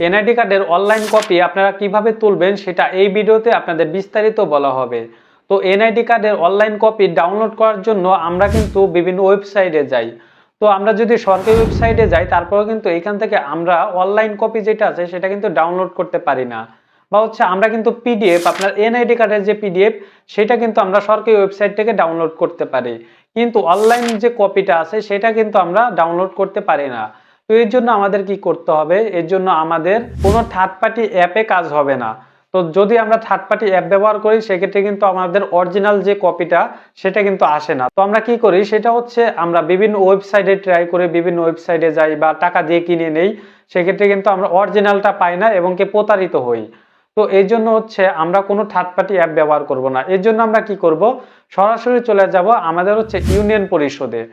NID কার্ডের online copy আপনারা কিভাবে তুলবেন সেটা এই ভিডিওতে আপনাদের বিস্তারিত বলা হবে। তো এনআইডি কার্ডের অনলাইন কপি ডাউনলোড করার জন্য আমরা কিন্তু বিভিন্ন ওয়েবসাইটে যাই। তো আমরা যদি সরকারি ওয়েবসাইটে যাই তারপরেও কিন্তু এখান থেকে আমরা অনলাইন কপি যেটা আছে সেটা কিন্তু ডাউনলোড করতে পারি না, বা হচ্ছে আমরা কিন্তু পিডিএফ, আপনার এনআইডি কার্ডের যে পিডিএফ সেটা কিন্তু আমরা সরকারি ওয়েবসাইট থেকে ডাউনলোড করতে পারি, কিন্তু অনলাইন যে কপিটা আছে সেটা কিন্তু আমরা ডাউনলোড করতে পারি না। তো এর জন্য আমাদের কি করতে হবে, এর জন্য আমাদের কোনো থার্ড পার্টি অ্যাপে কাজ হবে না। তো যদি আমরা থার্ড পার্টি অ্যাপ ব্যবহার করি সেক্ষেত্রে কিন্তু আমাদের অরিজিনাল যে কপিটা সেটা কিন্তু আসে না। তো আমরা কি করি, সেটা হচ্ছে আমরা বিভিন্ন ওয়েবসাইটে ট্রাই করে বিভিন্ন ওয়েবসাইটে যাই বা টাকা দিয়ে কিনে নেই, সেক্ষেত্রে কিন্তু আমরা অরিজিনালটা পাই না এবং কি প্রতারিত হই। তো এই জন্য হচ্ছে আমরা কোনো থার্ড পার্টি অ্যাপ ব্যবহার করব না। এর জন্য আমরা কি করব, সরাসরি চলে যাব আমাদের হচ্ছে ইউনিয়ন পরিষদে।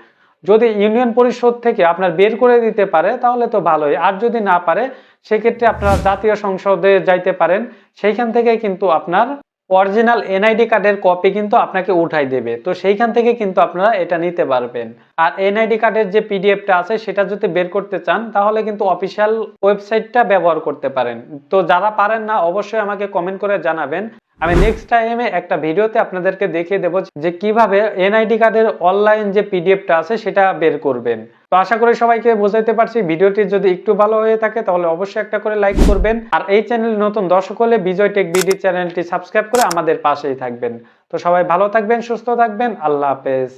যদি ইউনিয়ন পরিষদ থেকে আপনার বের করে দিতে পারে তাহলে তো ভালোই, আর যদি না পারে সেক্ষেত্রে আপনারা জাতীয় সংসদে যাইতে পারেন, সেইখান থেকে কিন্তু আপনার অরিজিনাল এনআইডি কার্ডের কপি কিন্তু আপনাকে উঠাই দেবে। তো সেইখান থেকে কিন্তু আপনারা এটা নিতে পারবেন। আর এনআইডি কার্ডের যে পিডিএফটা আছে সেটা যদি বের করতে চান তাহলে কিন্তু অফিসিয়াল ওয়েবসাইটটা ব্যবহার করতে পারেন। তো যারা পারেন না অবশ্যই আমাকে কমেন্ট করে জানাবেন, আমি নেক্সট টাইমে একটা ভিডিওতে আপনাদেরকে দেখিয়ে দেবো যে কিভাবে এনআইডি কার্ডের অনলাইন যে পিডিএফটা আছে সেটা বের করবেন। তো আশা করি সবাইকে বোঝাইতে পারছি। ভিডিওটি যদি একটু ভালো হয়ে থাকে তাহলে অবশ্যই একটা করে লাইক করবেন, আর এই চ্যানেল নতুন দর্শক হলে বিজয় টেক বিডি চ্যানেলটি সাবস্ক্রাইব করে আমাদের পাশেই থাকবেন। তো সবাই ভালো থাকবেন, সুস্থ থাকবেন, আল্লাহ হাফেজ।